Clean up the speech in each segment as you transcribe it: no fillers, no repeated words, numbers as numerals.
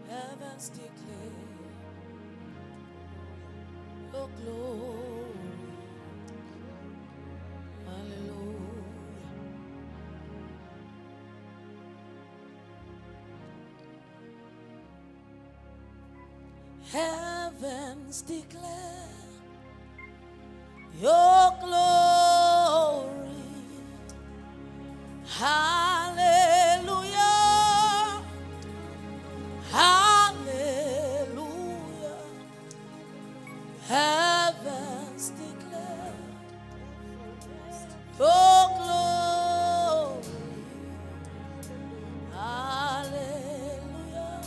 Heavens declare your glory. Hallelujah. Heavens declare your glory. Hallelujah. Hallelujah. Heavens declare your glory. Hallelujah.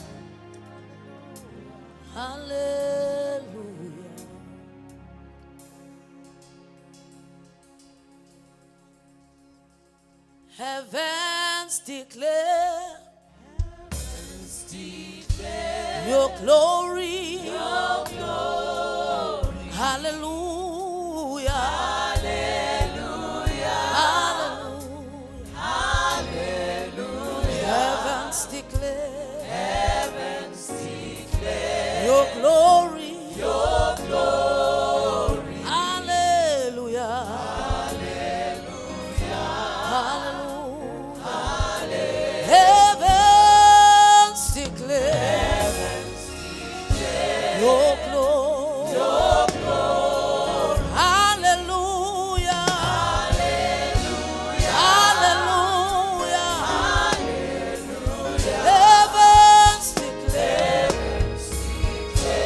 Hallelujah. Heavens declare your glory. Your glory. Hallelujah. Hallelujah. Hallelujah. Hallelujah. Heavens declare. Heavens declare your glory. Your glory. Hallelujah. Hallelujah. Hallelujah. Hallelujah. Heavens declare your glory. Your glory. Hallelujah. Hallelujah. Hallelujah. Hallelujah. Heavens declare.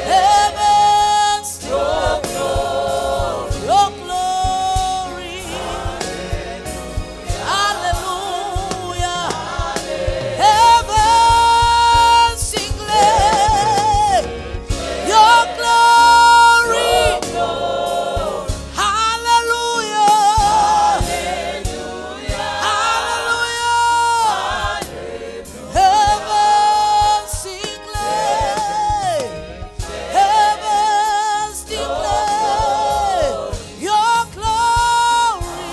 Heavens declare your glory. Hallelujah. Heavens declare your glory. Hallelujah. Hallelujah. Heavens declare. Heavens declare your glory.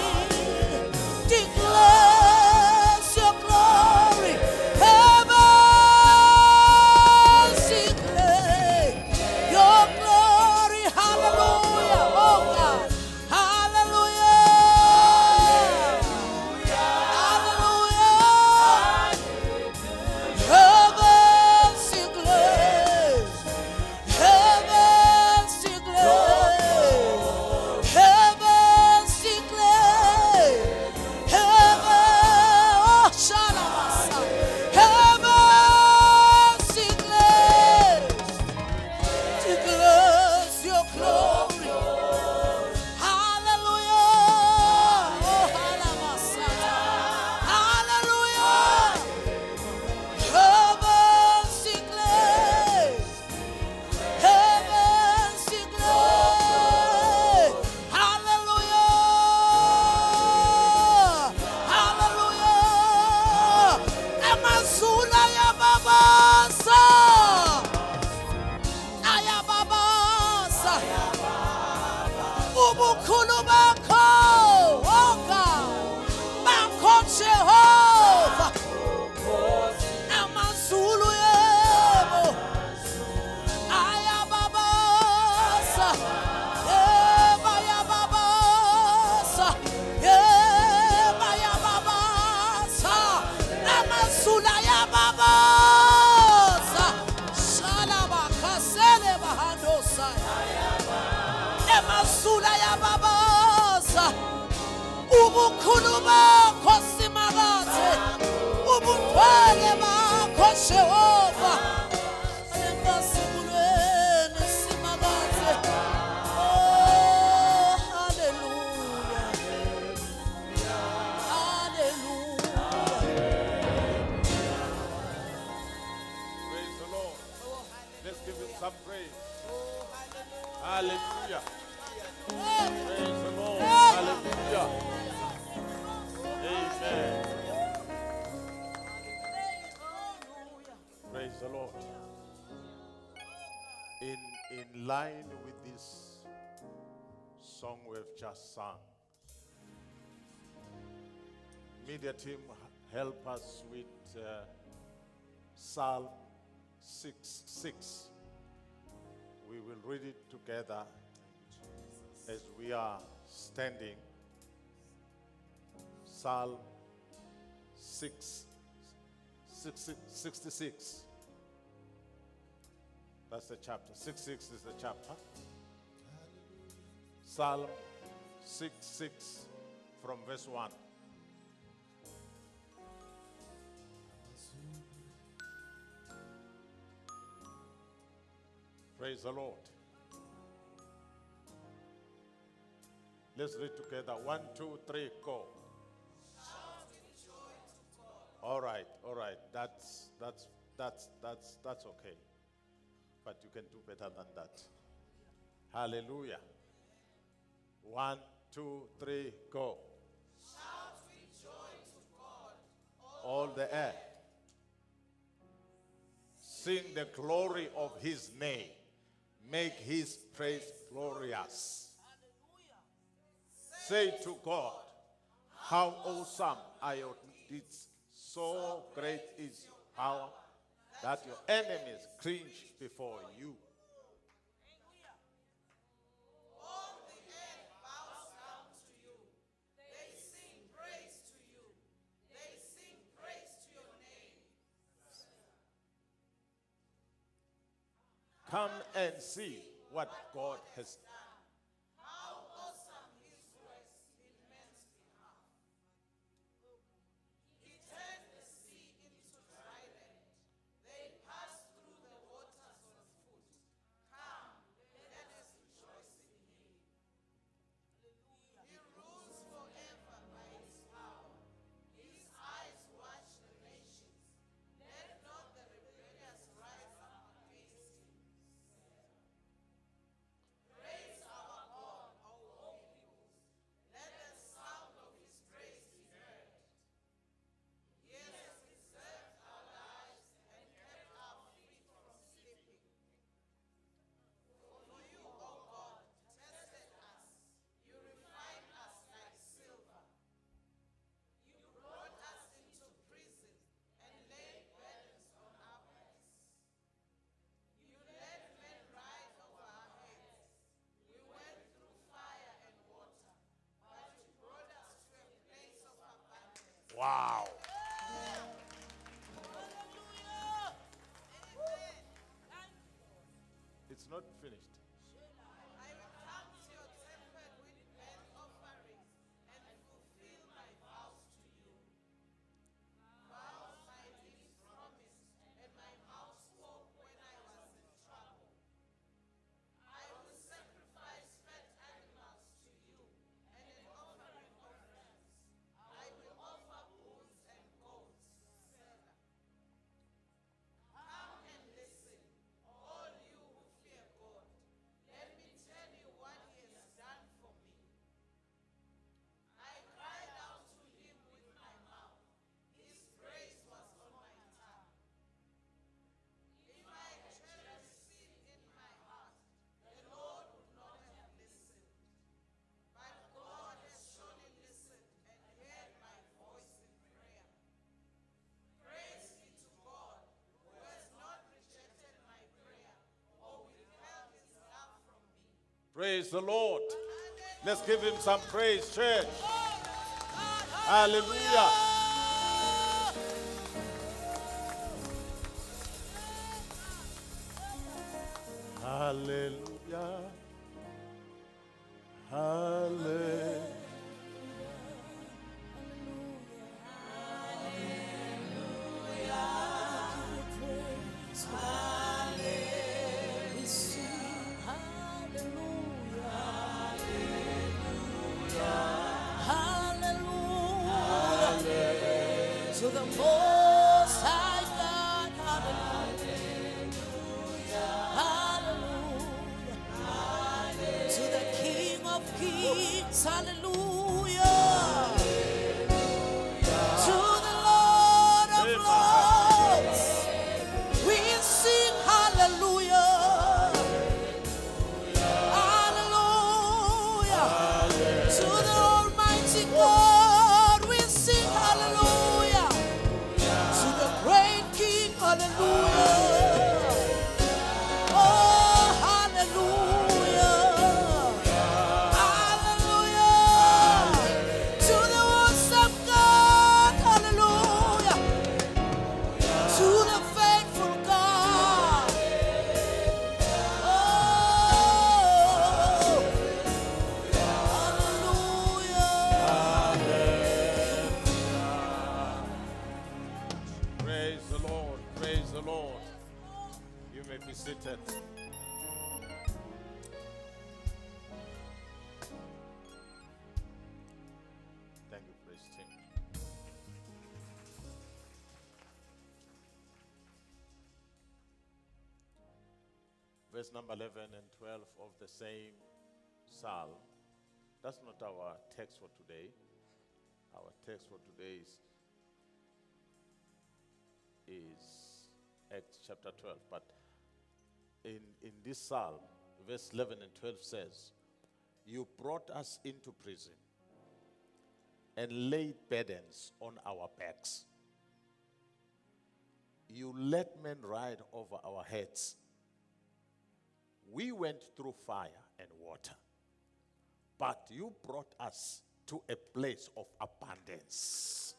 Declares your glory. Heavens declare your glory. Hallelujah. Oh God. Hallelujah. Hallelujah. Heavens declare. Heavens declare. Heavens declare. Heaven, oh Shalabasa. Heavens declares your glory. Hallelujah. Oh Halabasa. Hallelujah. Heavens declare. Heavens declare. Hallelujah. Hallelujah. Amazula ya babasa. Aya babasa. Ubukhulu bakho. Oh God. Bakho Jehovah. Amazulu yebo. Aya babasa. Yeba ya babasa. Yeba ya babasa. Amazula ya babasa. Shalaba kasele bahandosa. Amazula ya babasa. Ubukhulu bakho simakaze. Ubuthwele bakho Jehova. Emazulwini simakaze. Oh, hallelujah. Hallelujah. Praise the Lord. Let's give him some praise. Hallelujah. Praise the Lord. Hallelujah. Amen. Praise the Lord. In line with this song we've just sung, media team help us with Psalm 6:6. We will read it together as we are standing. Psalm 66. That's the chapter. 66 is the chapter. Psalm 66 from verse 1. Praise the Lord. Let's read together. 1, 2, 3, go. All right. That's okay. But you can do better than that. Hallelujah. 1, 2, 3, go. Shout with joy to God, All the earth. Sing the glory of his name. Make his praise glorious. Say to God, how awesome are your deeds. So great is your power that your enemies cringe before you. all the earth bows down to you. They sing praise to you. They sing praise to your name. Come and see what God has done. How awesome his works in men's behalf. He turned the sea into dry land. They passed through the waters on foot. Come, let us rejoice in him. He rules forever by his power. His eyes watch the nations. Let not the rebellious rise up against him. Praise our God, all peoples. Let the sound of his praise be heard. He has preserved our lives and kept our feet from slipping. For you, O God, tested us. You refined us like silver. You brought us into prison and laid burdens on our backs. You let men ride over our heads. We went through fire and water, but you brought us to a place of abundance. Wow. It's not finished. I will come to your temple with burnt offerings and fulfill my vows to you. Vows my lips promised and my mouth spoke when I was in trouble. I will sacrifice fat animals to you and an offering of rams. I will offer bulls and goats. Selah. Come and listen, all you who fear God. Let me tell you what he has done for me. I cried out to him with my mouth. His praise was on my tongue. If I had cherished sin in my heart, the Lord would not have listened. But God has surely listened and heard my voice in prayer. Praise be to God, who has not rejected my prayer or withheld his love from me. Praise the Lord. Let's give him some praise, church. Hallelujah. Hallelujah. Hallelujah. We sing hallelujah. Hallelujah. To the Most High God. Hallelujah. Hallelujah. To the King of Kings. Hallelujah. To the Lord of Lords. We sing hallelujah. Hallelujah. To the Almighty God, we sing hallelujah. To the great King, hallelujah. Lord. You may be seated. Thank you, praise team. Verse number 11 and 12 of the same psalm. That's not our text for today. Our text for today is Acts chapter 12. But in this psalm, verse 11 and 12 says, you brought us into prison and laid burdens on our backs. You let men ride over our heads. We went through fire and water, but you brought us to a place of abundance.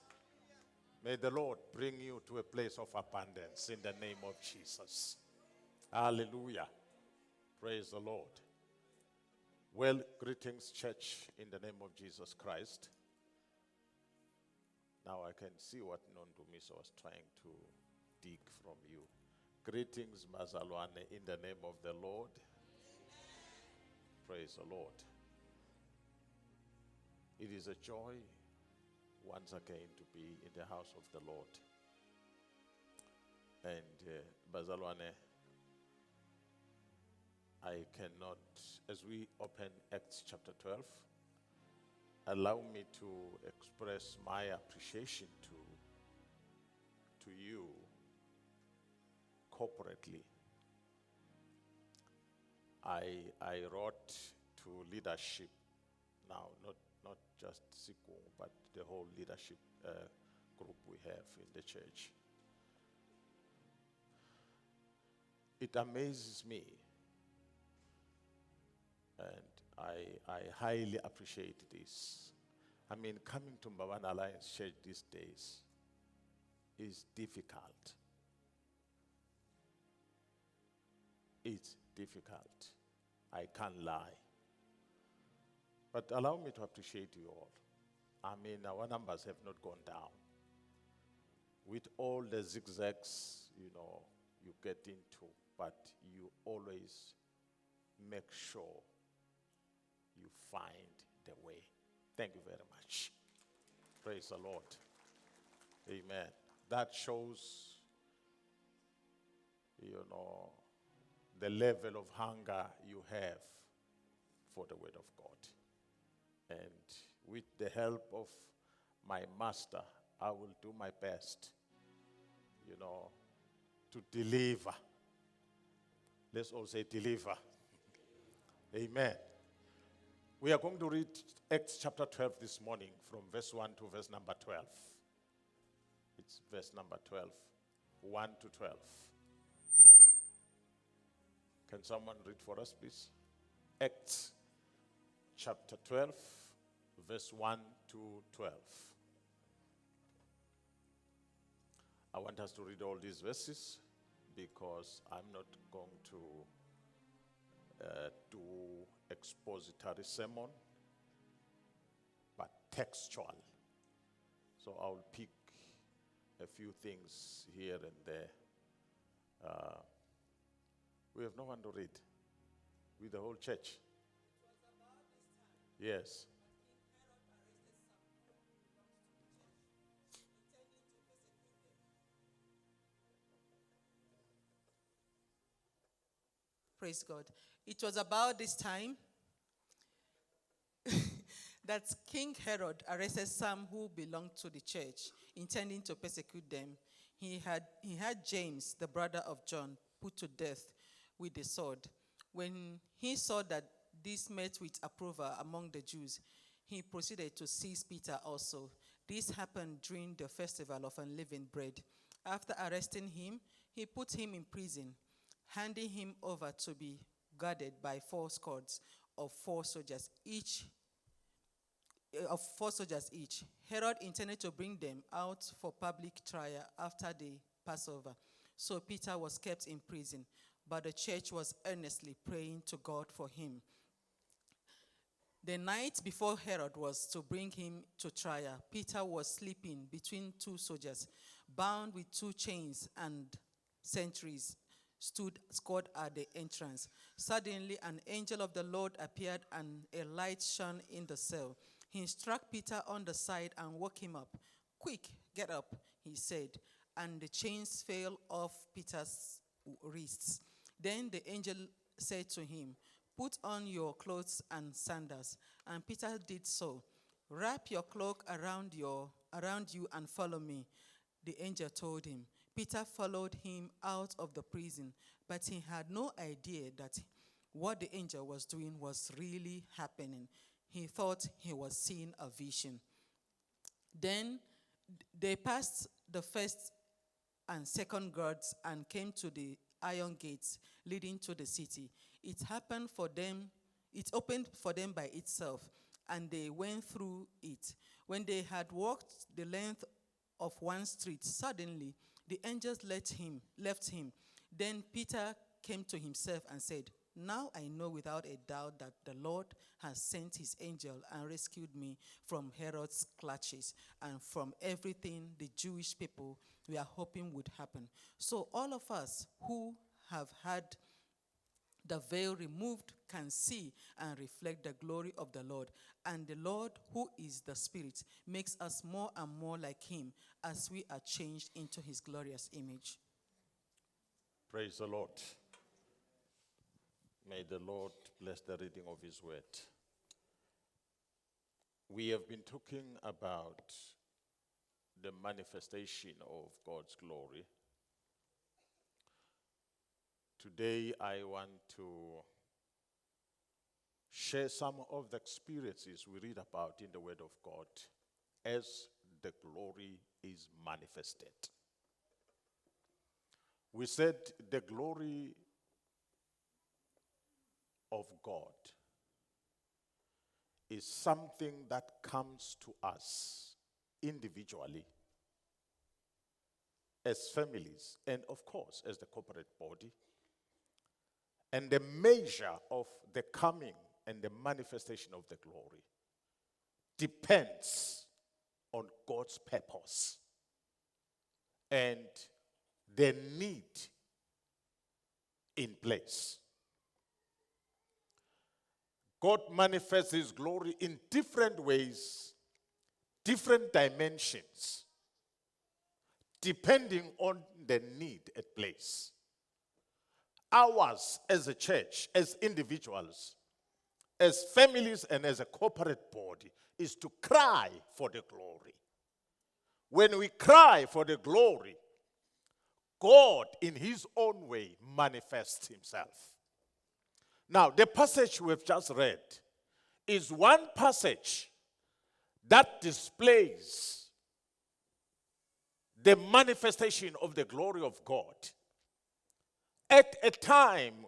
May the Lord bring you to a place of abundance in the name of Jesus. Hallelujah. Praise the Lord. Well, greetings, church, in the name of Jesus Christ. Now I can see what Nondumiso was trying to dig from you. Greetings, Mazalwane, in the name of the Lord. Praise the Lord. It is a joy once again to be in the house of the Lord. And Bazalwane, I cannot, as we open Acts chapter 12, allow me to express my appreciation to you corporately. I wrote to leadership now, not just Siku, but the whole leadership group we have in the church. It amazes me, and I highly appreciate this. I mean, coming to Mbabane Alliance Church these days is difficult. It's difficult. I can't lie. But allow me to appreciate you all. I mean, our numbers have not gone down. With all the zigzags, you get into, but you always make sure you find the way. Thank you very much. Praise the Lord. Amen. That shows, the level of hunger you have for the word of God. And with the help of my master, I will do my best, to deliver. Let's all say deliver. Amen. We are going to read Acts chapter 12 this morning from verse 1 to verse number 12. It's verse number 12, 1 to 12. Can someone read for us, please? Acts chapter 12, verse 1 to 12. I want us to read all these verses because I'm not going to do expository sermon, but textual. So I'll pick a few things here and there. We have no one to read with the whole church. Yes. Praise God. It was about this time that King Herod arrested some who belonged to the church, intending to persecute them. He had James, the brother of John, put to death with the sword. When he saw that this met with approval among the Jews, he proceeded to seize Peter also. This happened during the festival of unleavened bread. After arresting him, he put him in prison, handing him over to be guarded by 4 squads of 4 soldiers each. Herod intended to bring them out for public trial after the Passover. So Peter was kept in prison, but the church was earnestly praying to God for him. The night before Herod was to bring him to trial, Peter was sleeping between 2 soldiers, bound with 2 chains, and sentries stood squared at the entrance. Suddenly, an angel of the Lord appeared, and a light shone in the cell. He struck Peter on the side and woke him up. "Quick, get up," he said, and the chains fell off Peter's wrists. Then the angel said to him, "Put on your clothes and sandals." And Peter did so. "Wrap your cloak around you and follow me," the angel told him. Peter followed him out of the prison, but he had no idea that what the angel was doing was really happening. He thought he was seeing a vision. Then they passed the first and second guards and came to the iron gates leading to the city. It opened for them by itself, and they went through it. When they had walked the length of one street, suddenly the angels left him. Then Peter came to himself and said, "Now I know without a doubt that the Lord has sent his angel and rescued me from Herod's clutches and from everything the Jewish people were hoping would happen." So all of us who have had the veil removed can see and reflect the glory of the Lord. And the Lord, who is the Spirit, makes us more and more like him as we are changed into his glorious image. Praise the Lord. May the Lord bless the reading of his word. We have been talking about the manifestation of God's glory. Today I want to share some of the experiences we read about in the Word of God as the glory is manifested. We said the glory of God is something that comes to us individually, as families, and of course as the corporate body. And the measure of the coming and the manifestation of the glory depends on God's purpose and the need in place. God manifests his glory in different ways, different dimensions, depending on the need at place. Ours as a church, as individuals, as families, and as a corporate body is to cry for the glory. When we cry for the glory, God in his own way manifests himself. Now, the passage we've just read is one passage that displays the manifestation of the glory of God at a time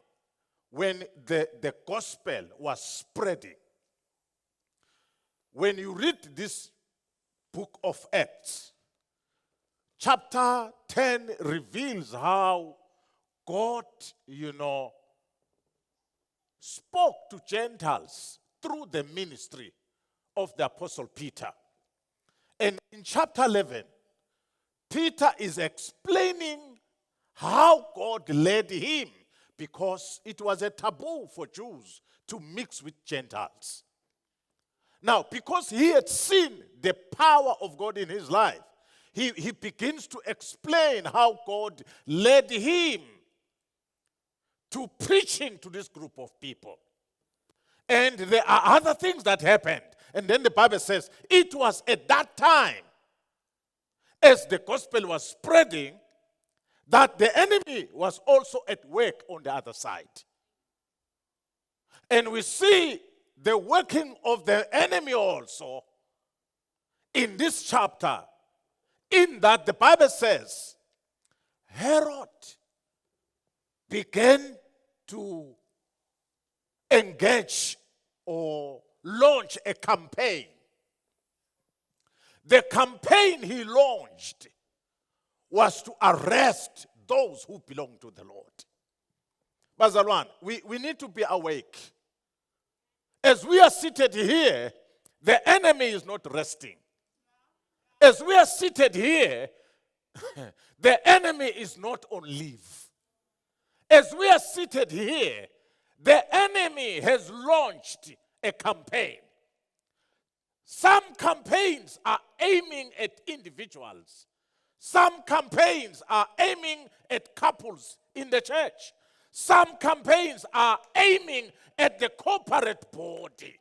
when the gospel was spreading. When you read this book of Acts, chapter 10 reveals how God, spoke to Gentiles through the ministry of the Apostle Peter. And in chapter 11, Peter is explaining how God led him, because it was a taboo for Jews to mix with Gentiles. Now, because he had seen the power of God in his life, he begins to explain how God led him to preaching to this group of people. And there are other things that happened. And then the Bible says, it was at that time, as the gospel was spreading, that the enemy was also at work on the other side. And we see the working of the enemy also in this chapter, in that the Bible says Herod began to engage or launch a campaign. The campaign he launched was to arrest those who belong to the Lord. Bazalwan, we need to be awake. As we are seated here, the enemy is not resting. As we are seated here, The enemy is not on leave. As we are seated here, the enemy has launched a campaign. Some campaigns are aiming at individuals. Some campaigns are aiming at couples in the church. Some campaigns are aiming at the corporate body.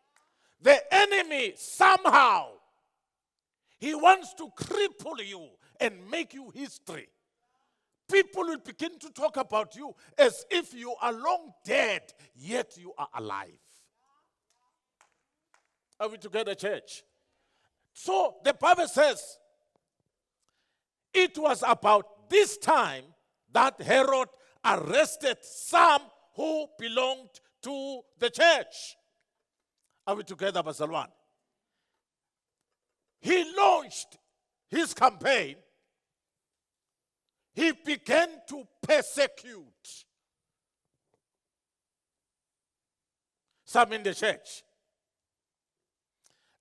The enemy somehow, he wants to cripple you and make you history. People will begin to talk about you as if you are long dead, yet you are alive. Are we together, church? So the Bible says, it was about this time that Herod arrested some who belonged to the church. Are we together, Basalwan? He launched his campaign. He began to persecute some in the church.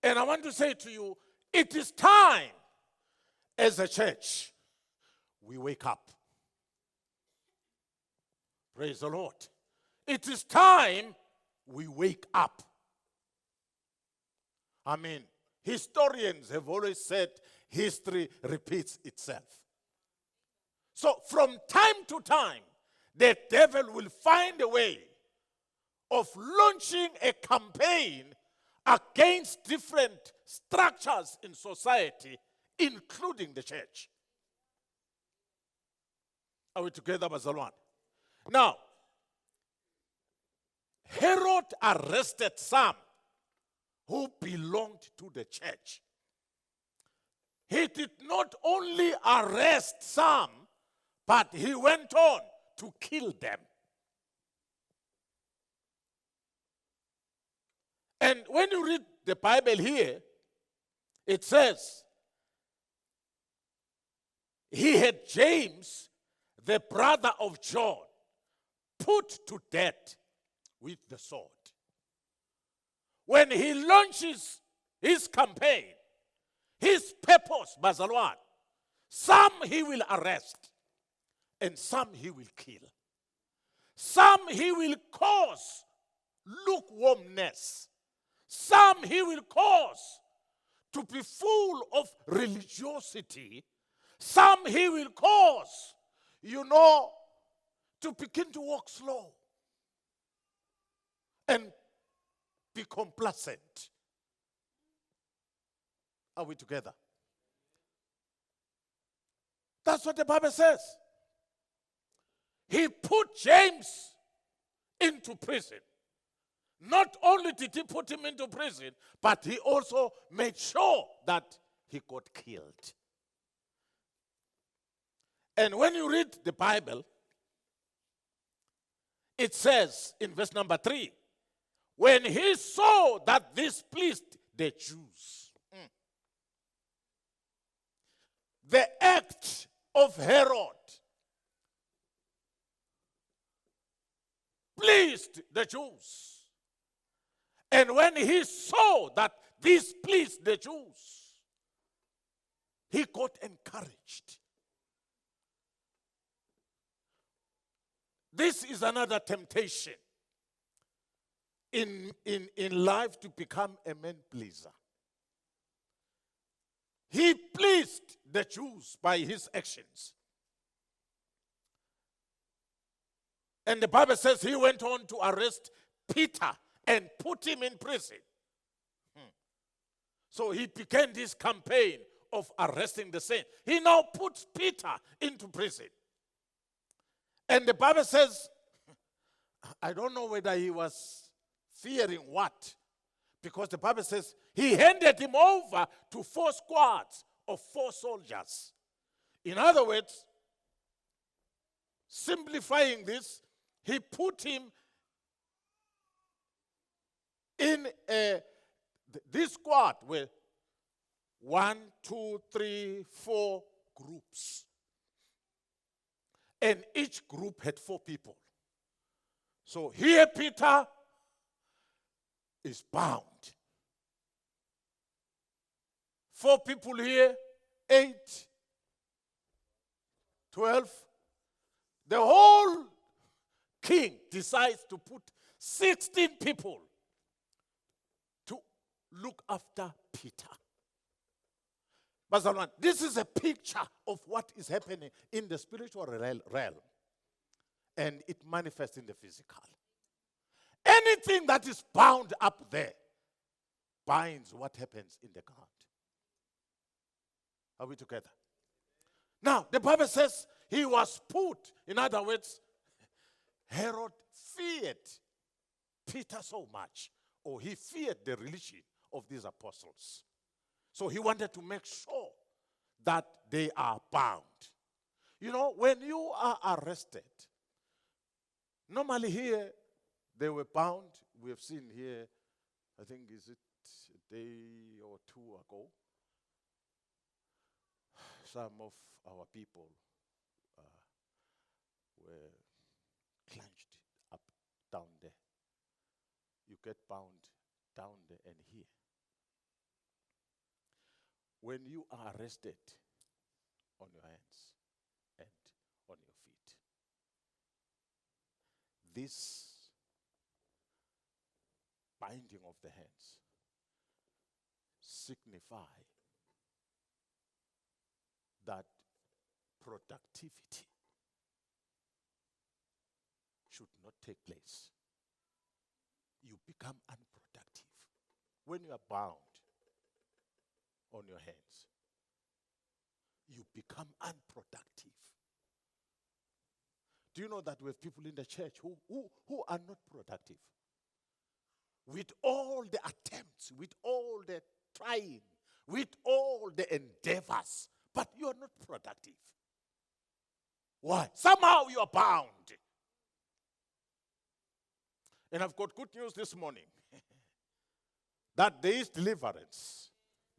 And I want to say to you, it is time as a church we wake up. Praise the Lord. It is time we wake up. I mean, historians have always said history repeats itself. So from time to time, the devil will find a way of launching a campaign against different structures in society, including the church. Are we together, Bazalwan? Now, Herod arrested some who belonged to the church. He did not only arrest some, but he went on to kill them. And when you read the Bible here, it says, he had James, the brother of John, put to death with the sword. When he launches his campaign, his purpose, Bazalwan, some he will arrest and some he will kill. Some he will cause lukewarmness. Some he will cause to be full of religiosity. Some he will cause, to begin to walk slow and be complacent. Are we together? That's what the Bible says. He put James into prison. Not only did he put him into prison, but he also made sure that he got killed. And when you read the Bible, it says in verse number 3, when he saw that this pleased the Jews, the act of Herod pleased the Jews. And when he saw that this pleased the Jews, he got encouraged. This is another temptation in life, to become a man pleaser. He pleased the Jews by his actions. And the Bible says he went on to arrest Peter and put him in prison. So he began this campaign of arresting the saint. He now puts Peter into prison. And the Bible says, I don't know whether he was fearing what, because the Bible says he handed him over to 4 squads of 4 soldiers. In other words, simplifying this, he put him in this squad with 1, 2, 3, 4 groups. And each group had 4 people. So here Peter is bound. 4 people here, 8 12. The whole king decides to put 16 people to look after Peter. But this is a picture of what is happening in the spiritual realm. And it manifests in the physical. Anything that is bound up there binds what happens in the ground. Are we together? Now, the Bible says he was put. In other words, Herod feared Peter so much, or he feared the religion of these apostles. So he wanted to make sure that they are bound. You know, when you are arrested, normally here, they were bound. We have seen here, I think, is it a day or two ago? Some of our people were clenched up down there. You get bound down there and here. When you are arrested on your hands and on your feet, this binding of the hands signify that productivity should not take place. You become unproductive. When you are bound on your hands, you become unproductive. Do you know that we have people in the church who are not productive? With all the attempts, with all the trying, with all the endeavors, but you are not productive. Why? Somehow you are bound. And I've got good news this morning that there is deliverance.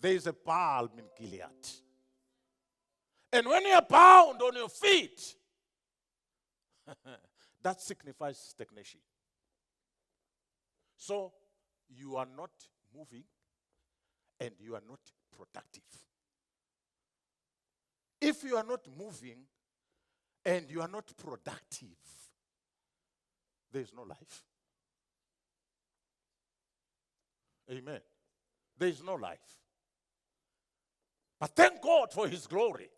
There is a balm in Gilead. And when you are bound on your feet, that signifies stagnation. So you are not moving and you are not productive. If you are not moving and you are not productive, there is no life. Amen. There is no life. But thank God for His glory.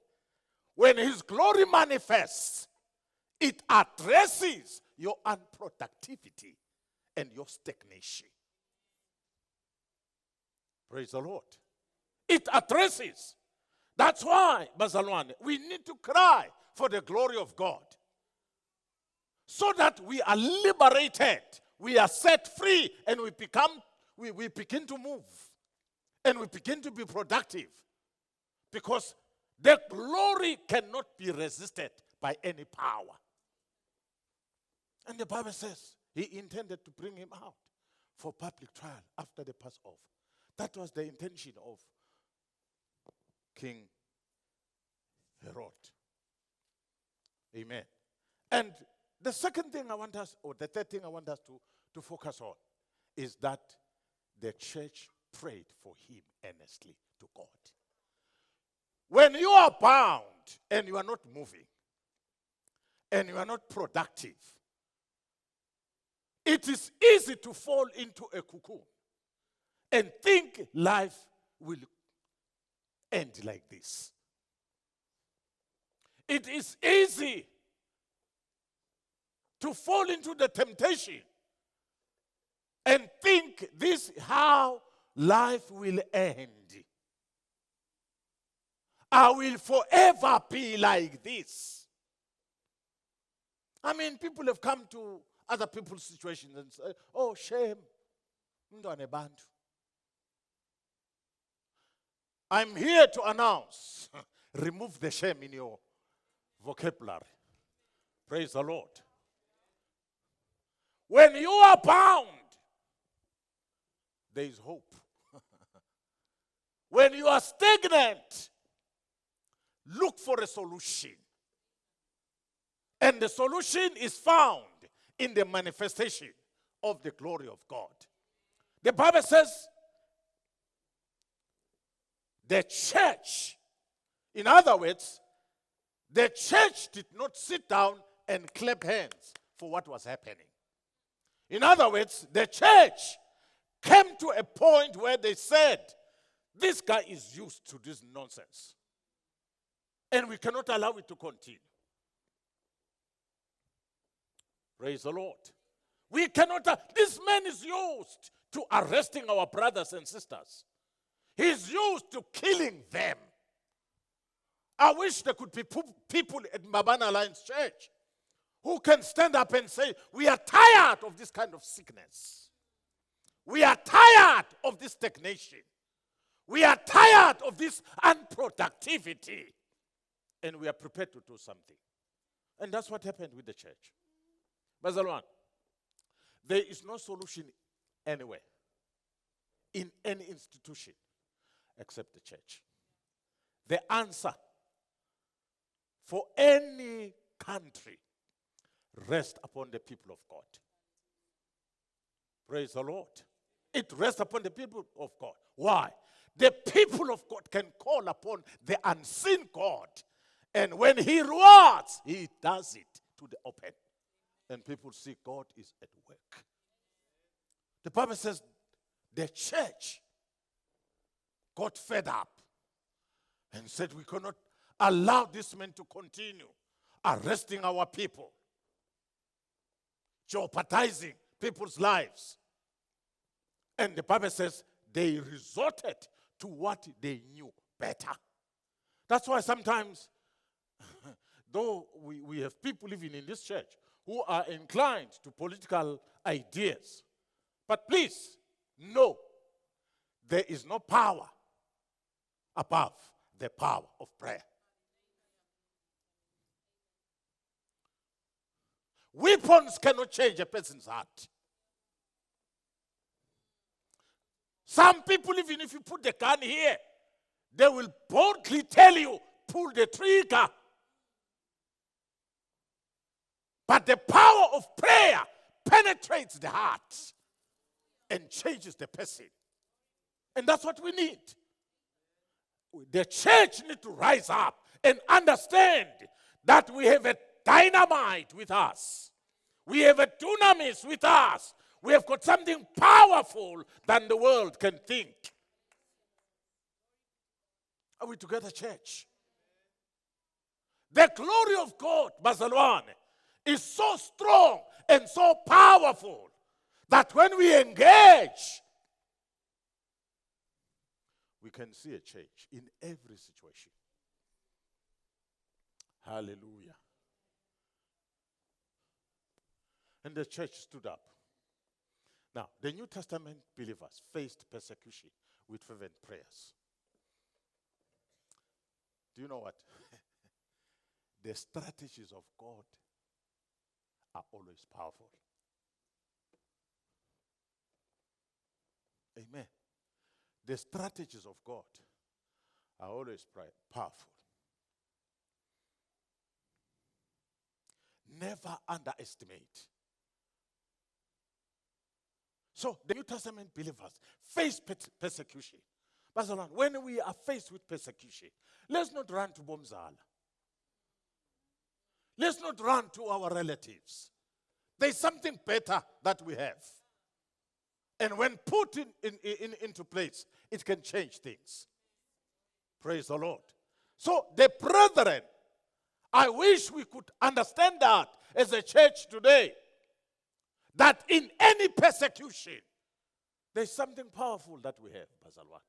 When His glory manifests, it addresses your unproductivity and your stagnation. Praise the Lord. It addresses. That's why, Bazalwane, we need to cry for the glory of God. So that we are liberated, we are set free, and we begin to move. And we begin to be productive. Because the glory cannot be resisted by any power. And the Bible says He intended to bring him out for public trial after the Passover. That was the intention of King Herod. Amen. And the second thing I want us, or the third thing I want us to focus on, is that the church prayed for him earnestly to God. When you are bound and you are not moving and you are not productive, it is easy to fall into a cocoon and think life will end like this. It is easy to fall into the temptation and think this is how life will end. I will forever be like this. I mean, people have come to other people's situations and say, oh, shame. I'm here to announce, remove the shame in your vocabulary. Praise the Lord. When you are bound, there is hope. When you are stagnant, look for a solution. And the solution is found in the manifestation of the glory of God. The Bible says, the church, in other words, The church did not sit down and clap hands for what was happening. In other words, the church came to a point where they said, this guy is used to this nonsense, and we cannot allow it to continue. Praise the Lord. We cannot, this man is used to arresting our brothers and sisters. He's used to killing them. I wish there could be people at Mbabane Alliance Church who can stand up and say, we are tired of this kind of sickness. We are tired of this stagnation. We are tired of this unproductivity. And we are prepared to do something. And that's what happened with the church. Bazalwan, there is no solution anywhere, in any institution, except the church. The answer for any country rests upon the people of God. Praise the Lord. It rests upon the people of God. Why? The people of God can call upon the unseen God. And when he rewards, he does it to the open. And people see God is at work. The Bible says the church got fed up and said, we cannot allow this man to continue arresting our people, jeopardizing people's lives. And the Bible says they resorted to what they knew better. That's why sometimes, though we have people living in this church who are inclined to political ideas, but please, know there is no power above the power of prayer. Weapons cannot change a person's heart. Some people, even if you put the gun here, they will boldly tell you, pull the trigger. But the power of prayer penetrates the heart and changes the person. And that's what we need. The church needs to rise up and understand that we have a dynamite with us. We have a dunamis with us. We have got something powerful than the world can think. Are we together, church? The glory of God, Bazalwane, is so strong and so powerful that when we engage, we can see a change in every situation. Hallelujah. And the church stood up. Now, the New Testament believers faced persecution with fervent prayers. Do you know what? The strategies of God are always powerful. Amen. The strategies of God are always powerful. Never underestimate. So the New Testament believers face persecution. But when we are faced with persecution, let's not run to Bomzala. Let's not run to our relatives. There's something better that we have. And when put into place, it can change things. Praise the Lord. So the brethren, I wish we could understand that as a church today, that in any persecution, there's something powerful that we have, Bazalwa.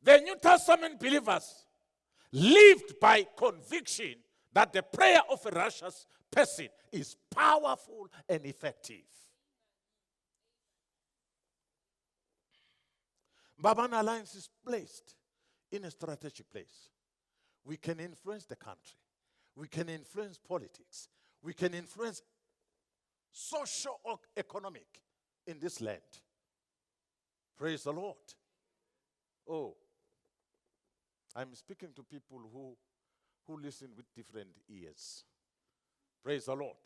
The New Testament believers lived by conviction that the prayer of a righteous person is powerful and effective. Mbabane Alliance is placed in a strategic place. We can influence the country. We can influence politics. We can influence socio-economic in this land. Praise the Lord. Oh, I'm speaking to people who listen with different ears. Praise the Lord.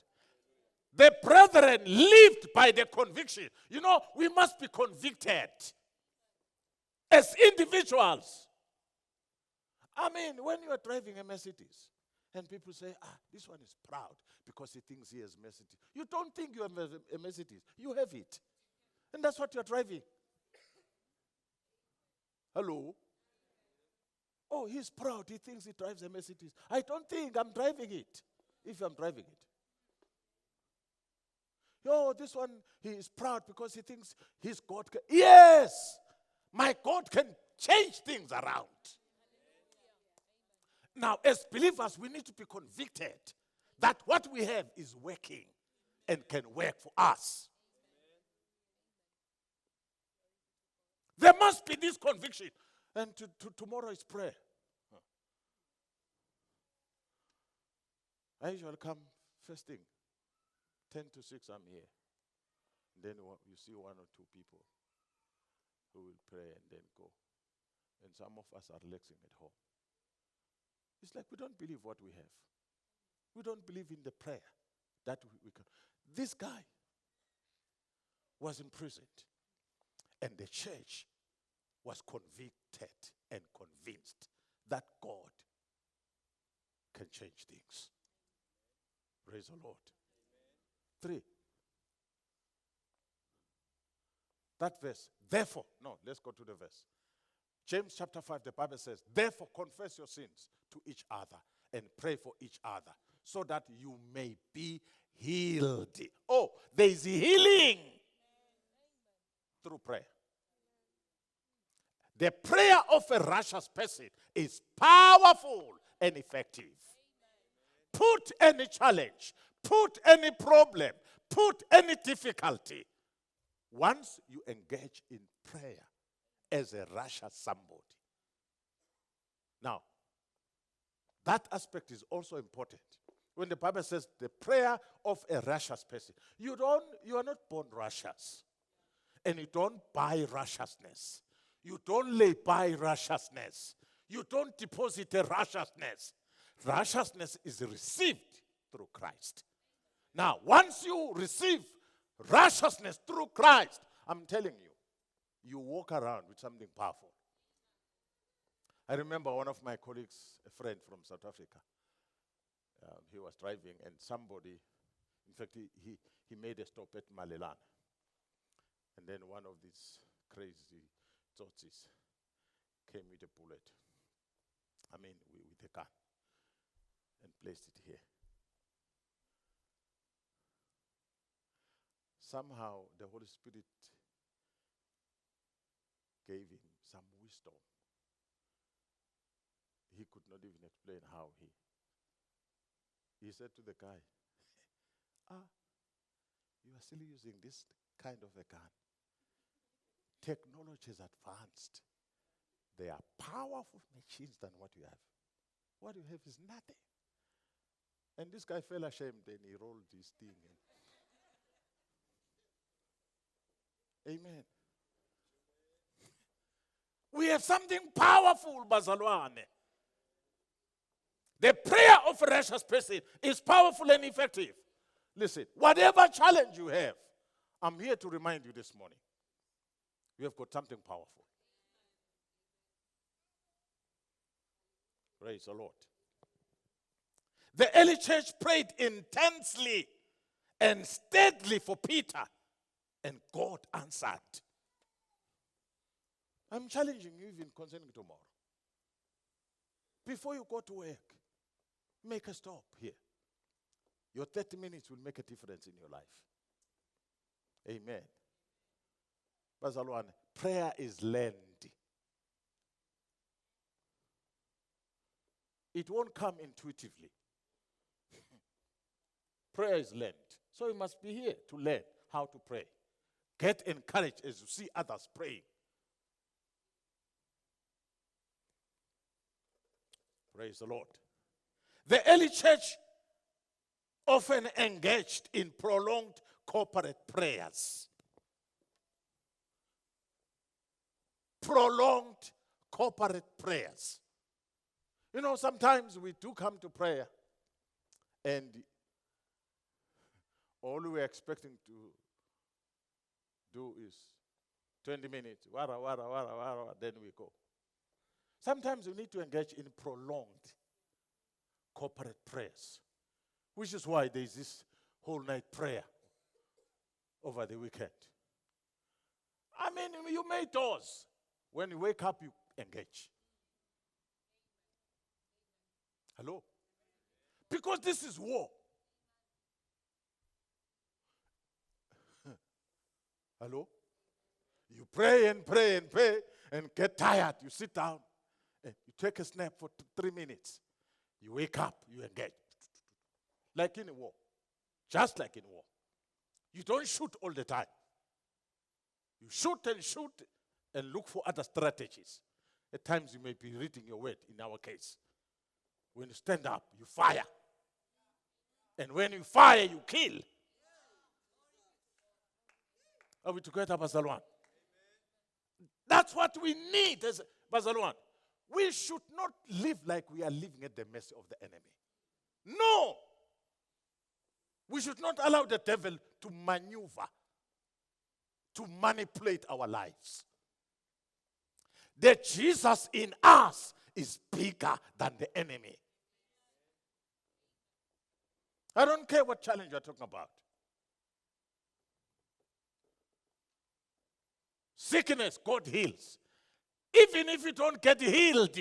The brethren lived by the conviction. You know, we must be convicted. as individuals. I mean, when you are driving a Mercedes and people say, this one is proud because he thinks he has Mercedes. You don't think you have a Mercedes. You have it. And that's what you're driving. Hello? Oh, he's proud. He thinks he drives a Mercedes. I don't think I'm driving it, if I'm driving it. Oh, this one, he is proud because he thinks his God can. Yes! My God can change things around. Now, as believers, we need to be convicted that what we have is working and can work for us. There must be this conviction. And tomorrow is prayer. I usually come first thing, 10 to 6, I'm here. Then you see one or two people who will pray and then go. And some of us are relaxing at home. It's like we don't believe what we have. We don't believe in the prayer that we can. This guy was imprisoned, and the church was convicted and convinced that God can change things. Praise the Lord. 3. That verse, therefore, no, let's go to the verse. James chapter 5, the Bible says, therefore confess your sins to each other and pray for each other so that you may be healed. Oh, there is healing through prayer. The prayer of a righteous person is powerful and effective. Put any challenge, put any problem, put any difficulty. Once you engage in prayer as a righteous somebody. Now, that aspect is also important. When the Bible says the prayer of a righteous person, you are not born righteous. And you don't buy righteousness. You don't lay by righteousness. You don't deposit a righteousness. Righteousness is received through Christ. Now, once you receive righteousness through Christ, I'm telling you, you walk around with something powerful. I remember one of my colleagues, a friend from South Africa, he was driving and somebody, in fact, he made a stop at Malelane. And then one of these crazy tsotsis came with a bullet. I mean, with a gun. And placed it here. Somehow, the Holy Spirit gave him some wisdom. He could not even explain how he said to the guy, you are still using this kind of a gun. Technology is advanced. They are powerful machines than what you have. What you have is nothing. And this guy fell ashamed and he rolled this thing. Amen. We have something powerful, Bazalwane. The prayer of a righteous person is powerful and effective. Listen, whatever challenge you have, I'm here to remind you this morning. You have got something powerful. Praise the Lord. The early church prayed intensely and steadily for Peter, and God answered. I'm challenging you even concerning tomorrow. Before you go to work, make a stop here. Your 30 minutes will make a difference in your life. Amen. Bazalwane, prayer is learned. It won't come intuitively. Prayer is learned. So you must be here to learn how to pray. Get encouraged as you see others praying. Praise the Lord. The early church often engaged in prolonged corporate prayers. Prolonged corporate prayers. You know, sometimes we do come to prayer and all we're expecting to do is 20 minutes. Wara, wara, wara, wara, then we go. Sometimes we need to engage in prolonged corporate prayers, which is why there is this whole night prayer over the weekend. I mean, you may doors. When you wake up, you engage. Hello? Because this is war. Hello? You pray and pray and pray and get tired. You sit down and you take a snap for 3 minutes. You wake up, you engage. Like in a war. Just like in war. You don't shoot all the time. You shoot and look for other strategies. At times you may be reading your word, in our case. When you stand up, you fire. And when you fire, you kill. Are we together, Bazalwan? That's what we need as Bazalwan. We should not live like we are living at the mercy of the enemy. No! We should not allow the devil to maneuver, to manipulate our lives. The Jesus in us is bigger than the enemy. I don't care what challenge you're talking about. Sickness, God heals. Even if you don't get healed,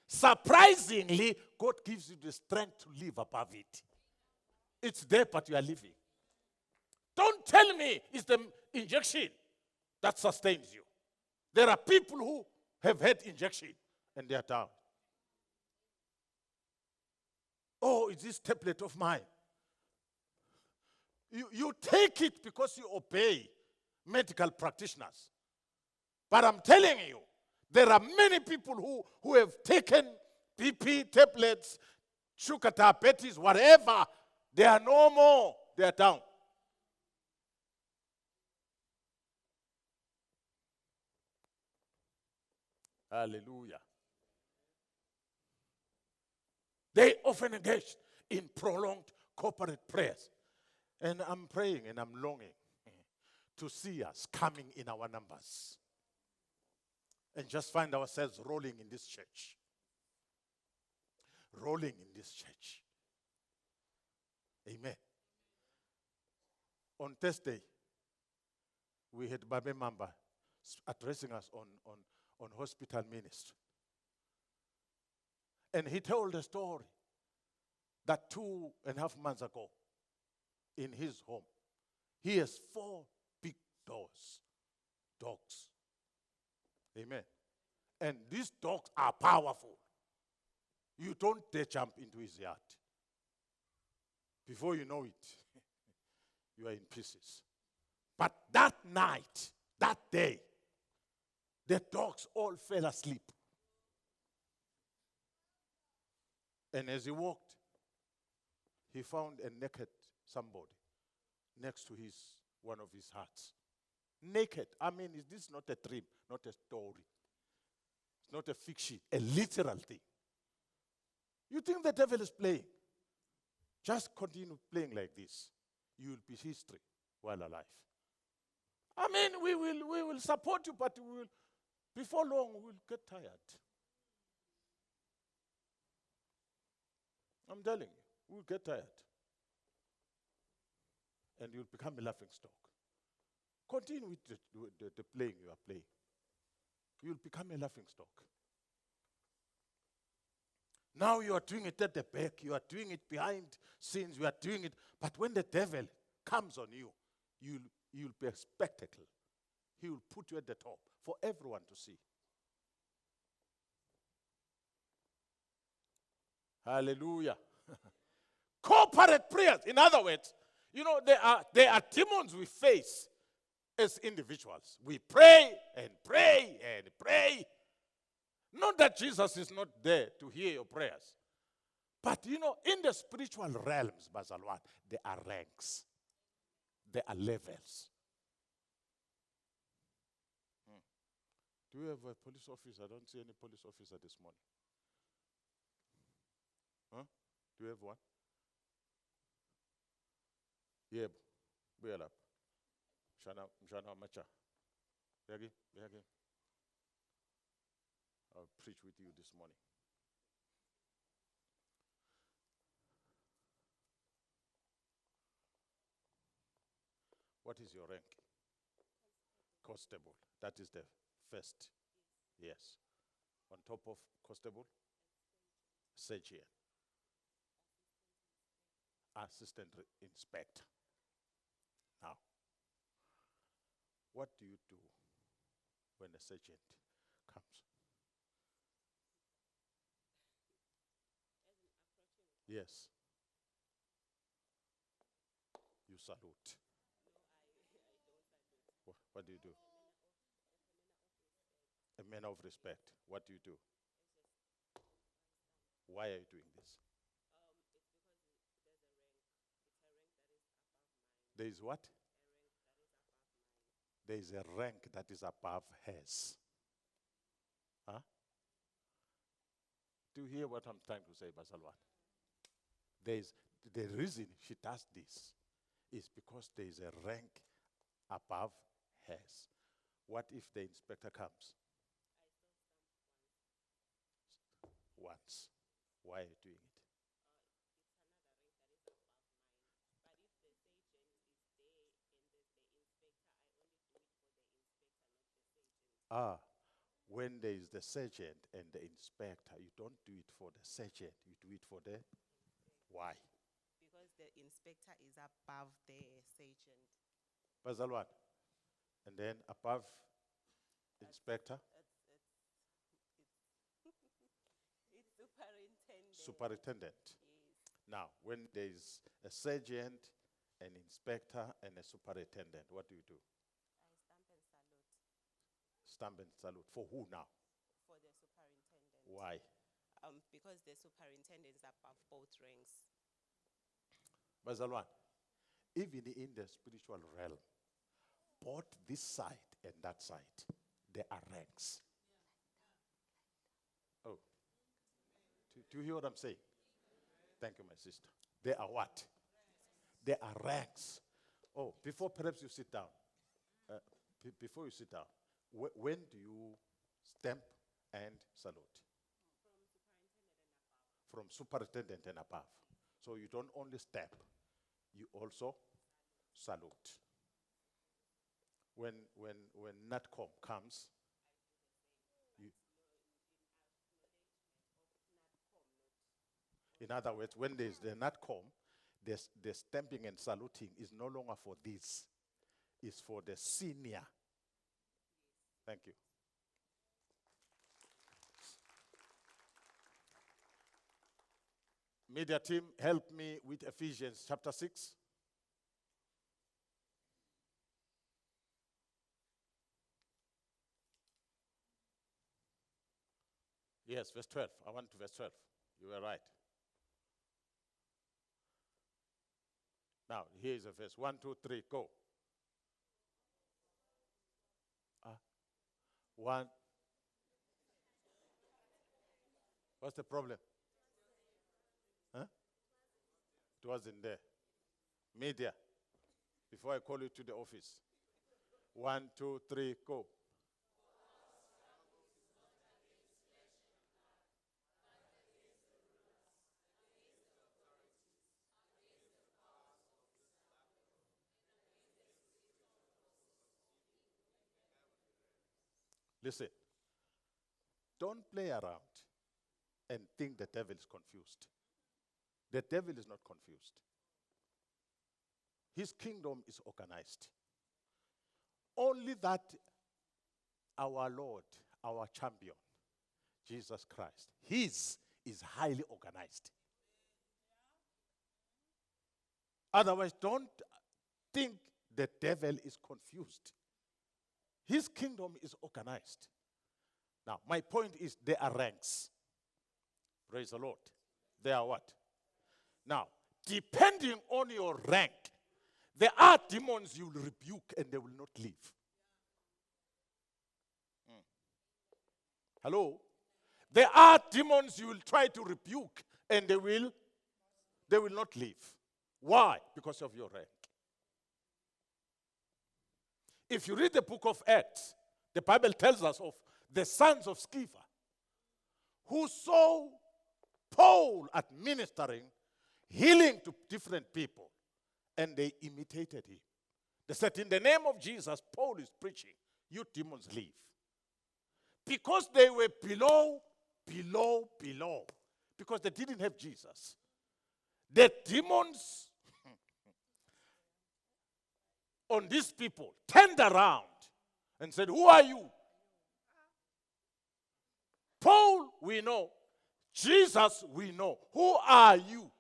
surprisingly, God gives you the strength to live above it. It's there, but you are living. Don't tell me it's the injection that sustains you. There are people who have had injection and they are down. Oh, it's this tablet of mine. You take it because you obey medical practitioners. But I'm telling you, there are many people who have taken BP tablets, sugar diabetes, whatever. They are no more. They are down. Hallelujah. They often engage in prolonged corporate prayers. And I'm praying and I'm longing to see us coming in our numbers. And just find ourselves rolling in this church. Rolling in this church. Amen. On Thursday, we had Babe Mamba addressing us on hospital ministry. And he told a story that 2.5 months ago, in his home, he has 4 big dogs. Amen. And these dogs are powerful. You don't dare jump into his yard. Before you know it, you are in pieces. But that night, that day, the dogs all fell asleep. And as he walked, he found a naked somebody next to one of his huts. Naked. I mean, is this not a dream, not a story? It's not a fiction, a literal thing. You think the devil is playing? Just continue playing like this. You will be history while alive. I mean, we will support you, but before long, we will get tired. I'm telling you, we'll get tired. And you'll become a laughing stock. Continue with the playing you are playing. You'll become a laughing stock. Now you are doing it at the back. You are doing it behind scenes. You are doing it. But when the devil comes on you, you'll be a spectacle. He will put you at the top for everyone to see. Hallelujah. Corporate prayers. In other words, there are demons we face as individuals. We pray and pray and pray. Not that Jesus is not there to hear your prayers. But in the spiritual realms, Bazalwan, there are ranks. There are levels. Do we have a police officer? I don't see any police officer this morning. Huh? Do you have one? Yep. Buyela. Mshana macha. Becky, Becky. I'll preach with you this morning. What is your rank? Constable. That is the first. Yes. On top of constable? Sergeant. Assistant inspector. Now, what do you do when a sergeant comes? Yes. You salute. What do you do? A manner of respect. What do you do? Why are you doing this? There is what? There is a rank that is above hers. Huh? Do you hear what I'm trying to say, Basalwan? The reason she does this is because there is a rank above hers. What if the inspector comes? Once. Why are you doing it? When there is the sergeant and the inspector, you don't do it for the sergeant, you do it for the... Why? Because the inspector is above the sergeant. Bazalwan. And then above inspector? It's superintendent. Superintendent. Yes. Now, when there is a sergeant, an inspector, and a superintendent, what do you do? I stamp and salute. Stamp and salute. For who now? For the superintendent. Why? Because the superintendent is above both ranks. Bazalwan, even in the spiritual realm, both this side and that side, there are ranks. Oh. Do you hear what I'm saying? Thank you, my sister. There are what? There are ranks. Oh, before perhaps you sit down, before you sit down, when do you stamp and salute? From superintendent and above. So you don't only stamp, you also salute. When NATCOM comes, you, in other words, when there's the NATCOM, the stamping and saluting is no longer for this. It's for the senior. Thank you. Media team, help me with Ephesians chapter 6. Yes, verse 12. I went to verse 12. You were right. Now, here is a verse. 1, 2, 3, go. 1. What's the problem? Huh? It wasn't there. Media. Before I call you to the office. 1, 2, 3, go. Listen. Don't play around and think the devil is confused. The devil is not confused. His kingdom is organized. Only that our Lord, our champion, Jesus Christ, his is highly organized. Otherwise, don't think the devil is confused. His kingdom is organized. Now, my point is there are ranks. Praise the Lord. There are what? Now, depending on your rank, there are demons you will rebuke and they will not leave. Hello? There are demons you will try to rebuke and they will not leave. Why? Because of your rank. If you read the book of Acts, The Bible tells us of the sons of Sceva who saw Paul administering healing to different people, and they imitated him. They said, in the name of Jesus, Paul is preaching, you demons leave. Because they were below, because they didn't have Jesus. The demons on these people turned around and said, who are you? Paul, we know. Jesus, we know. Who are you?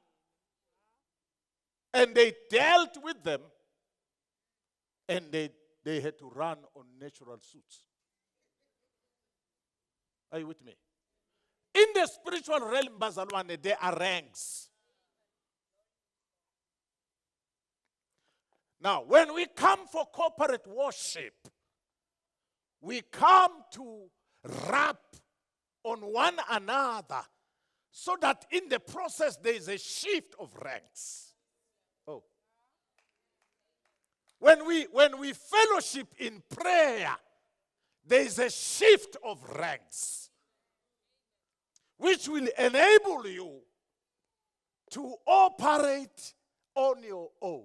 And they dealt with them, and they had to run on natural suits. Are you with me? In the spiritual realm, Bazalwane, there are ranks. Now, when we come for corporate worship, we come to rap on one another so that in the process there is a shift of ranks. Oh. When we fellowship in prayer, there is a shift of ranks which will enable you to operate on your own.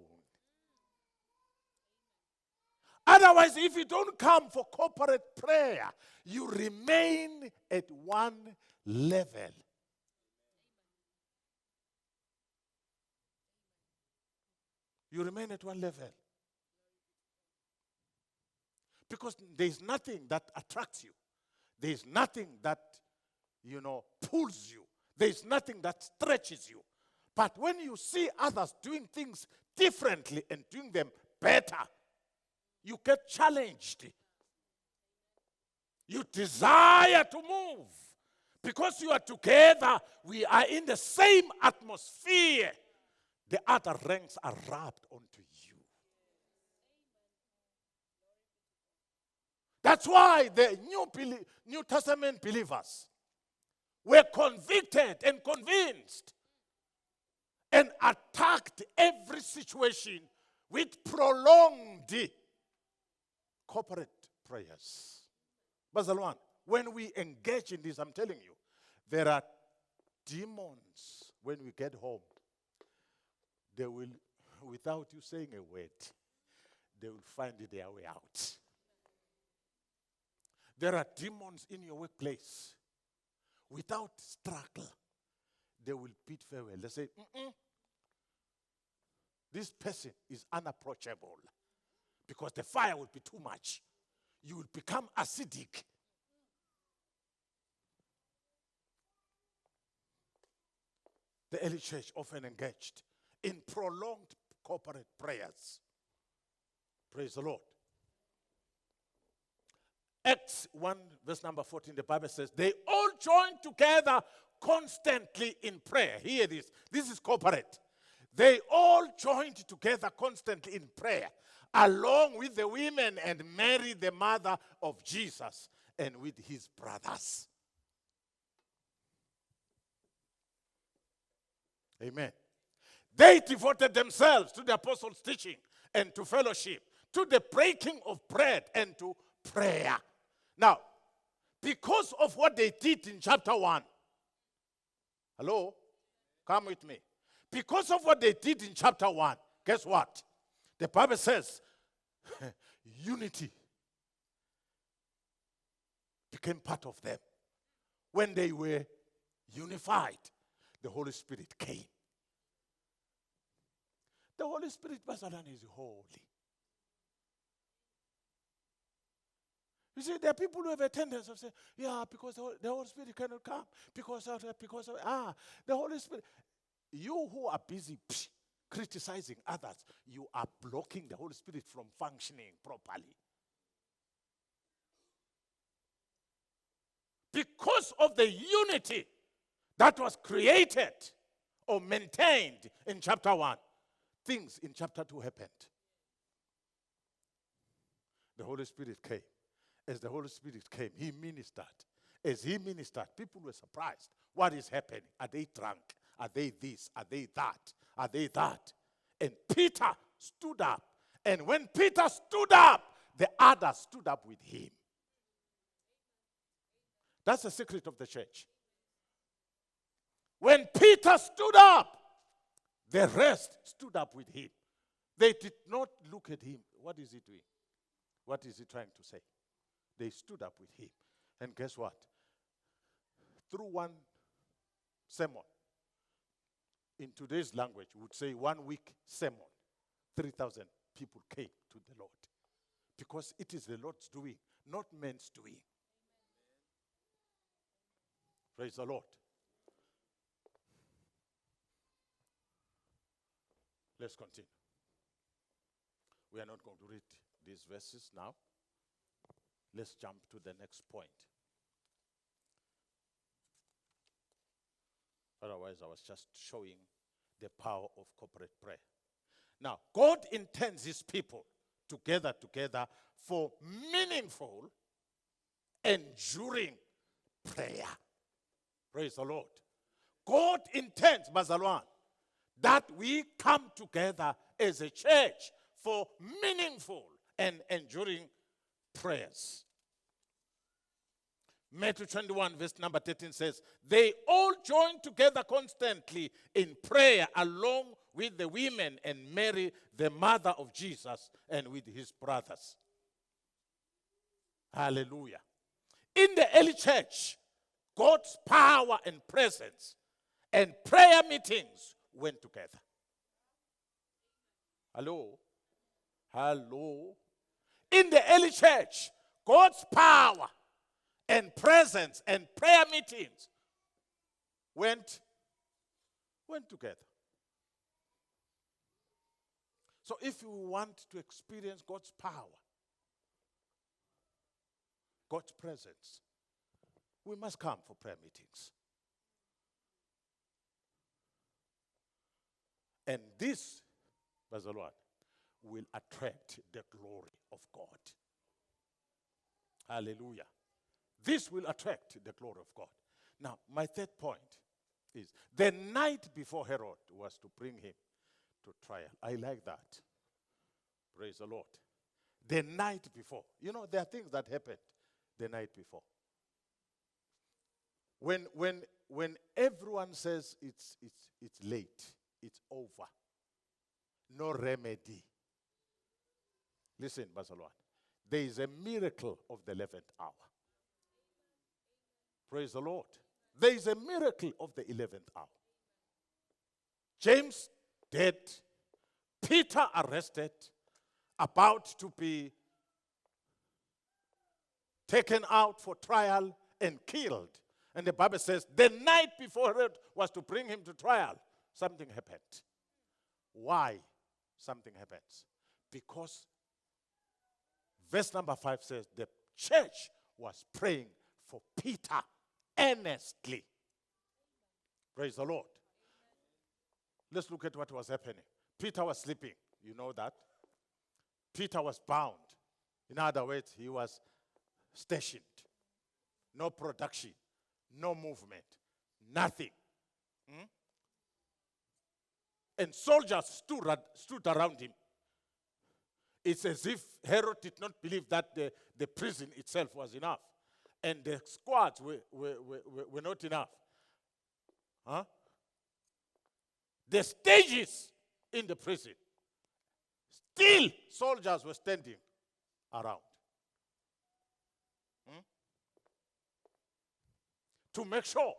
Otherwise, if you don't come for corporate prayer, you remain at one level. You remain at one level. Because there is nothing that attracts you. There is nothing that, pulls you. There is nothing that stretches you. But when you see others doing things differently and doing them better, you get challenged. You desire to move. Because you are together, we are in the same atmosphere. The other ranks are rubbed onto you. That's why the New Testament believers were convicted and convinced and attacked every situation with prolonged corporate prayers. Bazalwan, when we engage in this, I'm telling you, there are demons when we get home. They will, without you saying a word, they will find their way out. There are demons in your workplace. Without struggle, they will bid farewell. They say, this person is unapproachable because the fire will be too much. You will become acidic. The early church often engaged in prolonged corporate prayers. Praise the Lord. Acts 1, verse number 14, the Bible says, they all joined together constantly in prayer. Hear this. This is corporate. They all joined together constantly in prayer, along with the women and Mary, the mother of Jesus, and with his brothers. Amen. They devoted themselves to the apostles' teaching and to fellowship, to the breaking of bread and to prayer. Now, because of what they did in chapter 1, hello? Come with me. Because of what they did in chapter 1, guess what? The Bible says unity became part of them. When they were unified, the Holy Spirit came. The Holy Spirit, Basalan, is holy. You see, there are people who have a tendency of saying, yeah, because the Holy Spirit cannot come. Because of the Holy Spirit. You who are busy criticizing others, you are blocking the Holy Spirit from functioning properly. Because of the unity that was created or maintained in chapter 1, things in chapter 2 happened. The Holy Spirit came. As the Holy Spirit came, he ministered. As he ministered, people were surprised. What is happening? Are they drunk? Are they this? Are they that? Are they that? And Peter stood up. And when Peter stood up, the others stood up with him. That's the secret of the church. When Peter stood up, the rest stood up with him. They did not look at him. What is he doing? What is he trying to say? They stood up with him. And guess what? Through one sermon, in today's language, we would say 1 week sermon, 3,000 people came to the Lord. Because it is the Lord's doing, not man's doing. Praise the Lord. Let's continue. We are not going to read these verses now. Let's jump to the next point. Otherwise, I was just showing the power of corporate prayer. Now, God intends his people to gather together for meaningful, enduring prayer. Praise the Lord. God intends, Bazalwan, that we come together as a church for meaningful and enduring prayers. Matthew 21 verse number 13 says, they all joined together constantly in prayer along with the women and Mary, the mother of Jesus, and with his brothers. Hallelujah. In the early church, God's power and presence and prayer meetings went together. Hello? Hello? In the early church, God's power and presence and prayer meetings went together. So if you want to experience God's power, God's presence, we must come for prayer meetings. And this, Brother Lord, will attract the glory of God. Hallelujah. This will attract the glory of God. Now, my third point is the night before Herod was to bring him to trial. I like that. Praise the Lord. The night before. You know, there are things that happened the night before. When everyone says it's late, it's over, no remedy. Listen, Barcelona, there is a miracle of the 11th hour. Praise the Lord. There is a miracle of the 11th hour. James dead, Peter arrested, about to be taken out for trial and killed. And the Bible says the night before Herod was to bring him to trial, something happened. Why something happens? Because verse number 5 says the church was praying for Peter earnestly. Praise the Lord. Let's look at what was happening. Peter was sleeping. You know that. Peter was bound. In other words, he was stationed. No production. No movement. Nothing. And soldiers stood around him. It's as if Herod did not believe that the prison itself was enough. And the squads were not enough. Huh? The stages in the prison, still soldiers were standing around. To make sure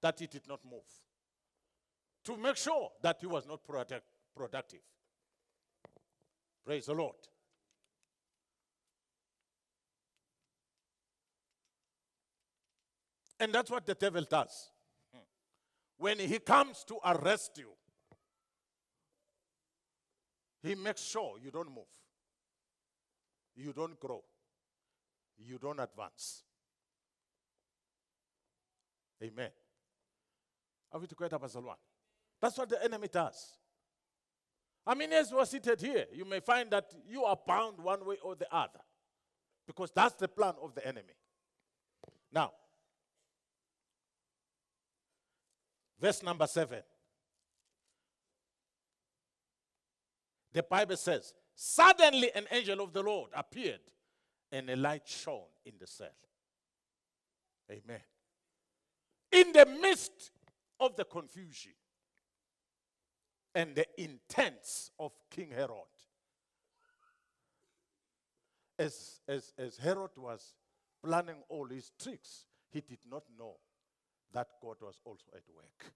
that he did not move. To make sure that he was not productive. Praise the Lord. And that's what the devil does. When he comes to arrest you, he makes sure you don't move. You don't grow. You don't advance. Amen. Are we together, Pastor Luan? That's what the enemy does. I mean, as you are seated here, you may find that you are bound one way or the other. Because that's the plan of the enemy. Now, verse number 7. The Bible says, suddenly an angel of the Lord appeared and a light shone in the cell. Amen. In the midst of the confusion and the intents of King Herod, as Herod was planning all his tricks, he did not know that God was also at work.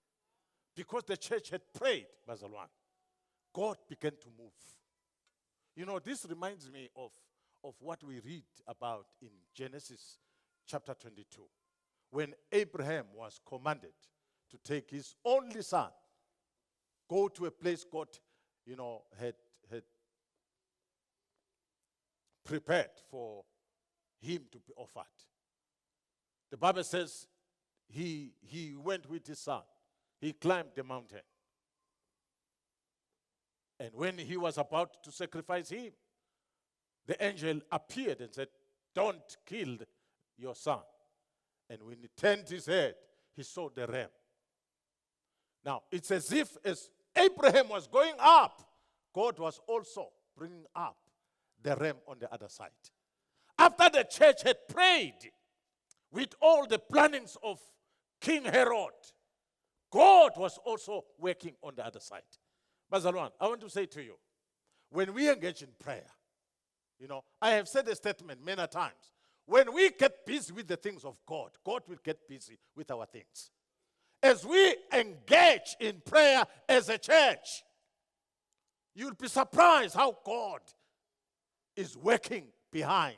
Because the church had prayed, Bazalwan, God began to move. You know, this reminds me of what we read about in Genesis chapter 22, when Abraham was commanded to take his only son, go to a place God, had prepared for him to be offered. The Bible says he went with his son. He climbed the mountain. And when he was about to sacrifice him, the angel appeared and said, "Don't kill your son." And when he turned his head, he saw the ram. Now, it's as if as Abraham was going up, God was also bringing up the ram on the other side. After the church had prayed with all the plannings of King Herod, God was also working on the other side. Bazalwan, I want to say to you, when we engage in prayer, I have said a statement many times. When we get busy with the things of God, God will get busy with our things. As we engage in prayer as a church, you'll be surprised how God is working behind,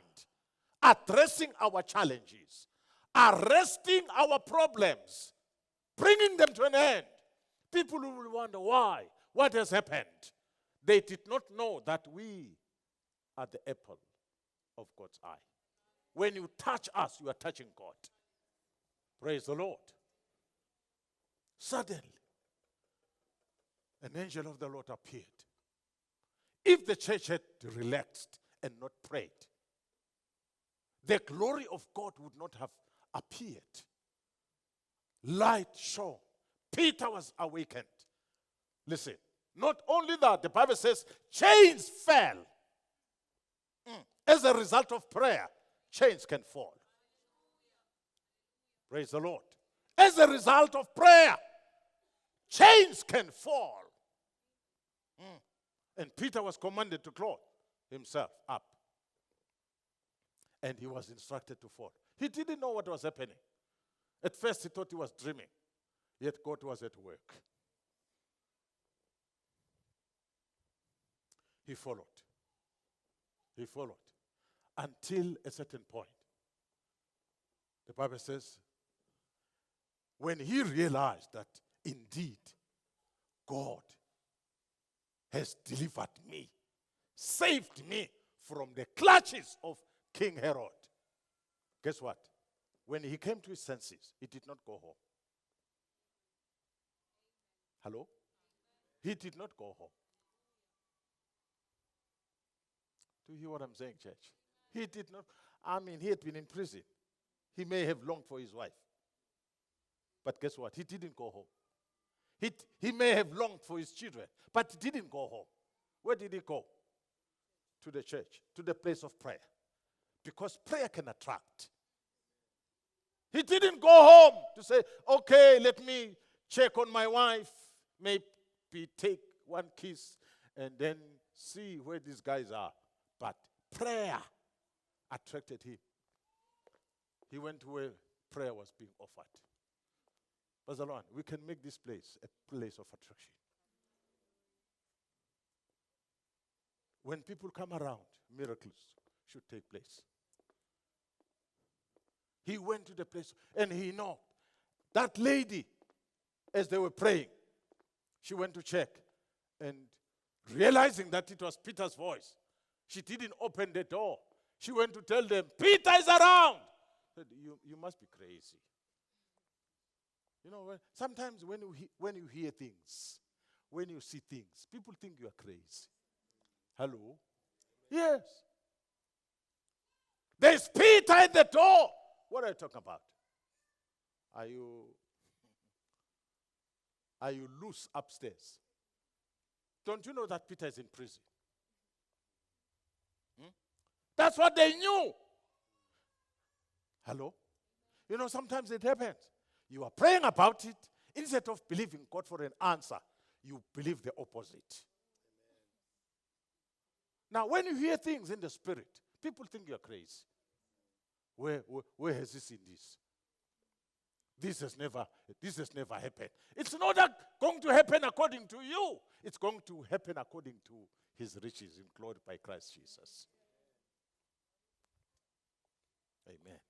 addressing our challenges, arresting our problems, bringing them to an end. People who will wonder why, what has happened. They did not know that we are the apple of God's eye. When you touch us, you are touching God. Praise the Lord. Suddenly, an angel of the Lord appeared. If the church had relaxed and not prayed, the glory of God would not have appeared. Light shone. Peter was awakened. Listen, not only that, the Bible says chains fell. As a result of prayer, chains can fall. Praise the Lord. As a result of prayer, chains can fall. And Peter was commanded to clothe himself up. And he was instructed to fall. He didn't know what was happening. At first he thought he was dreaming. Yet God was at work. He followed. He followed. Until a certain point. The Bible says, when he realized that indeed God has delivered me, saved me from the clutches of King Herod. Guess what? When he came to his senses, he did not go home. Hello? He did not go home. Do you hear what I'm saying, church? He did not. He had been in prison. He may have longed for his wife. But guess what? He didn't go home. He may have longed for his children, but he didn't go home. Where did he go? To the church, to the place of prayer. Because prayer can attract. He didn't go home to say, okay, let me check on my wife, maybe take one kiss, and then see where these guys are. But prayer attracted him. He went to where prayer was being offered. Bazalwan, we can make this place a place of attraction. When people come around, miracles should take place. He went to the place and he knocked. That lady, as they were praying, she went to check. And realizing that it was Peter's voice, she didn't open the door. She went to tell them, Peter is around. Said, you must be crazy. Sometimes when you hear things, when you see things, people think you are crazy. Hello? Yes. There's Peter at the door. What are you talking about? Are you loose upstairs? Don't you know that Peter is in prison? That's what they knew. Hello? You know, sometimes it happens. You are praying about it. Instead of believing God for an answer, you believe the opposite. Now, when you hear things in the spirit, people think you're crazy. Where has he seen this? This has never happened. It's not going to happen according to you. It's going to happen according to his riches in glory by Christ Jesus. Amen.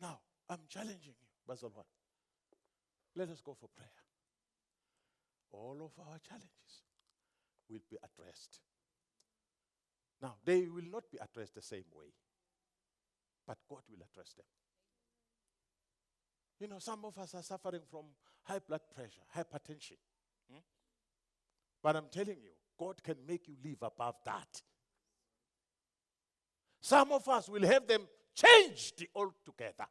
Now, I'm challenging you, Basil 1. Let us go for prayer. All of our challenges will be addressed. Now, they will not be addressed the same way, but God will address them. You know, some of us are suffering from high blood pressure, hypertension. But I'm telling you, God can make you live above that. Some of us will have them changed altogether.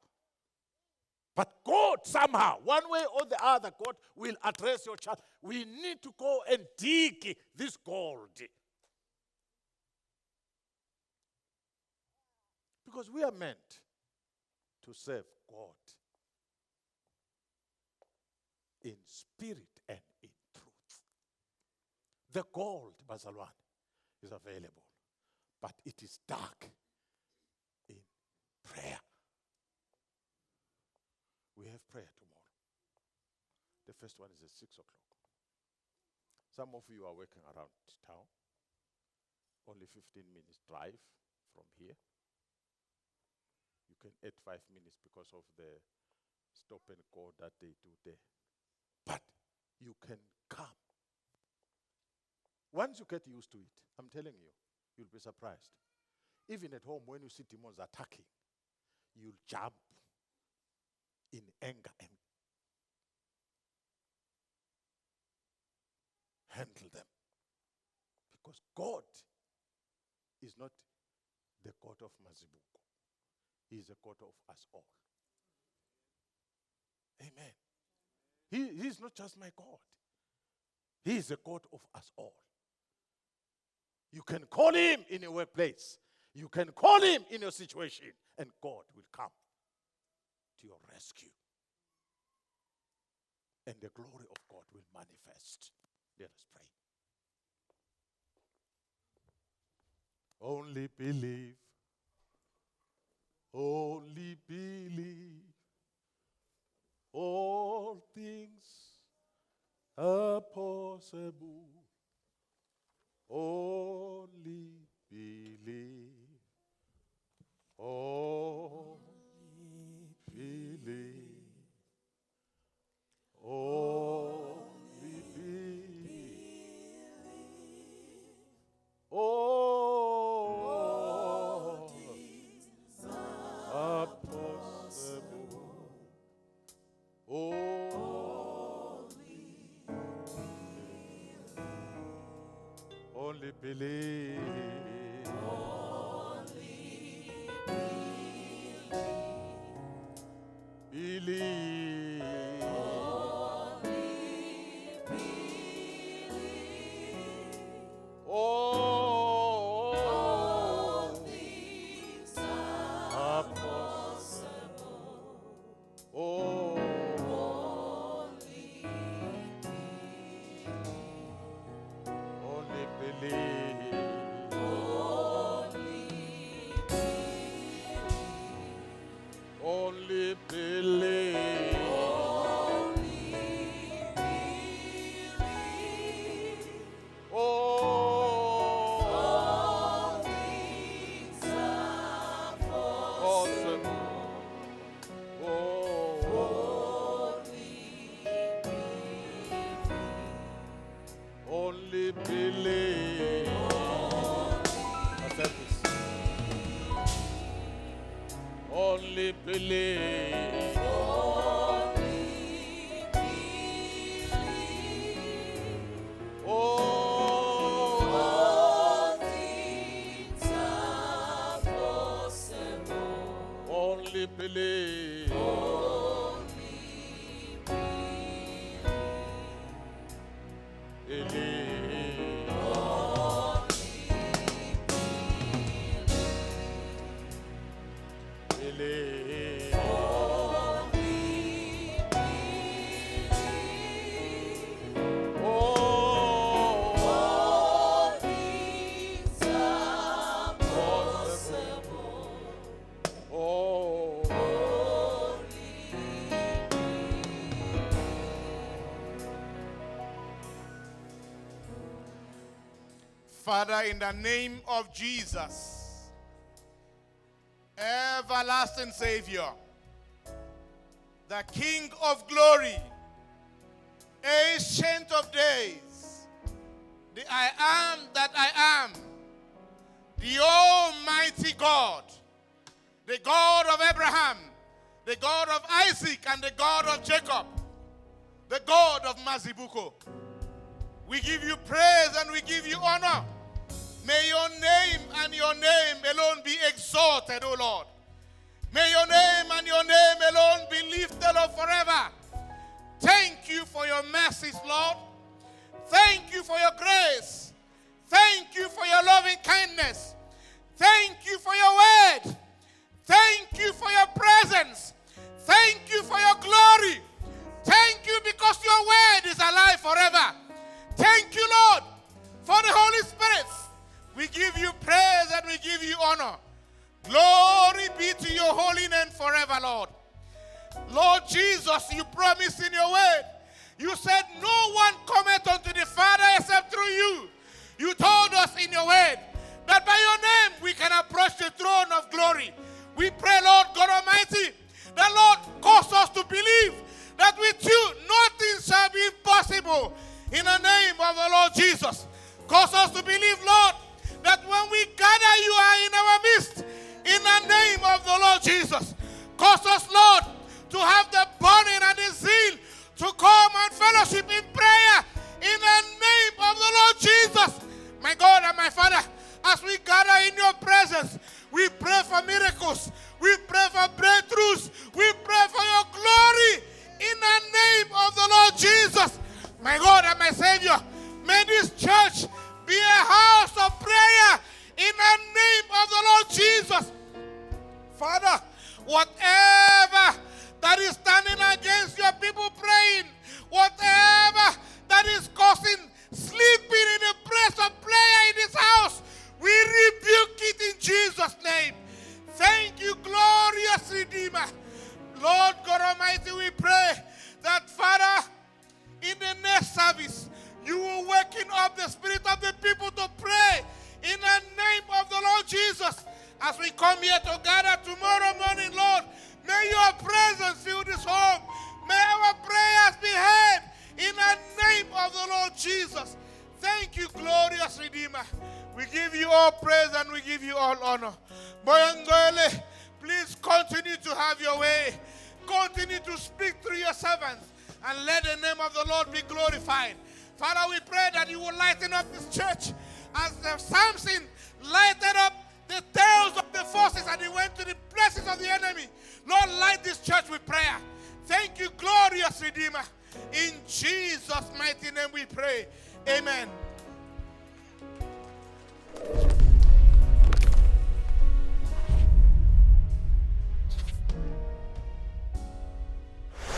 But God somehow, one way or the other, God will address your child. We need to go and dig this gold. Because we are meant to serve God in spirit and in truth. The gold, Basil 1, is available, but it is dark in prayer. We have prayer tomorrow. The first one is at 6 o'clock. Some of you are working around town. Only 15 minutes drive from here. You can add 5 minutes because of the stop and go that they do there. But you can come. Once you get used to it, I'm telling you, you'll be surprised. Even at home, when you see demons attacking, you'll jump in anger and handle them. Because God is not the God of Mazibuko. He is the God of us all. Amen. He is not just my God. He is the God of us all. You can call him in your workplace. You can call him in your situation, and God will come to your rescue. And the glory of God will manifest. Let us pray. Only believe. Only believe. All things are possible. Only believe. Only believe. Only believe. All things are possible. Only believe. Believe. All things are possible. Only believe. Only believe. All things are possible. Only believe. Accept this. Only believe. All things are possible. Only believe. Believe. Believe. Father, in the name of Jesus, everlasting Savior, the King of glory, Ancient of days, the I am that I am, the Almighty God, the God of Abraham, the God of Isaac, and the God of Jacob, the God of Mazibuko. We give you praise and we give you honor. May your name and your name alone be exalted, O Lord. May your name and your name alone be lifted up forever. Thank you for your mercies, Lord. Thank you for your grace. Thank you for your loving kindness. Thank you for your word. Thank you for your presence. Thank you for your glory. Thank you because your word is alive forever. Thank you, Lord, for the Holy Spirit. We give you praise and we give you honor. Glory be to your holy name forever, Lord. Lord Jesus, you promised in your word. You said no one cometh unto the Father except through you. You told us in your word that by your name we can approach the throne of glory. We pray, Lord God Almighty, that Lord cause us to believe that with you nothing shall be impossible. In the name of the Lord Jesus, cause us to believe, Lord, that when we gather, you are in our midst. In the name of the Lord Jesus, cause us, Lord, to have the burning and the zeal to come and fellowship in prayer. In the name of the Lord Jesus, my God and my Father, as we gather in your presence, we pray for miracles. We pray for breakthroughs. We pray for your glory. In the name of the Lord Jesus, my God and my Savior, may this church be a house of prayer in the name of the Lord Jesus. Father, whatever that is standing against your people praying, whatever that is causing sleeping in the place of prayer in this house, we rebuke it in Jesus' name. Thank you, glorious Redeemer. Lord God Almighty, we pray that, Father, in the next service, you will waken up the spirit of the people to pray in the name of the Lord Jesus. As we come here to gather tomorrow morning, Lord, may your presence fill this home. May our prayers be heard in the name of the Lord Jesus. Thank you, glorious Redeemer. We give you all praise and we give you all honor. Boyangole, please continue to have your way. Continue to speak through your servants and let the name of the Lord be glorified. Father, we pray that you will lighten up this church as the Samson lighted up the tails of the forces and he went to the places of the enemy. Lord, light this church with prayer. Thank you, glorious Redeemer. In Jesus' mighty name we pray. Amen.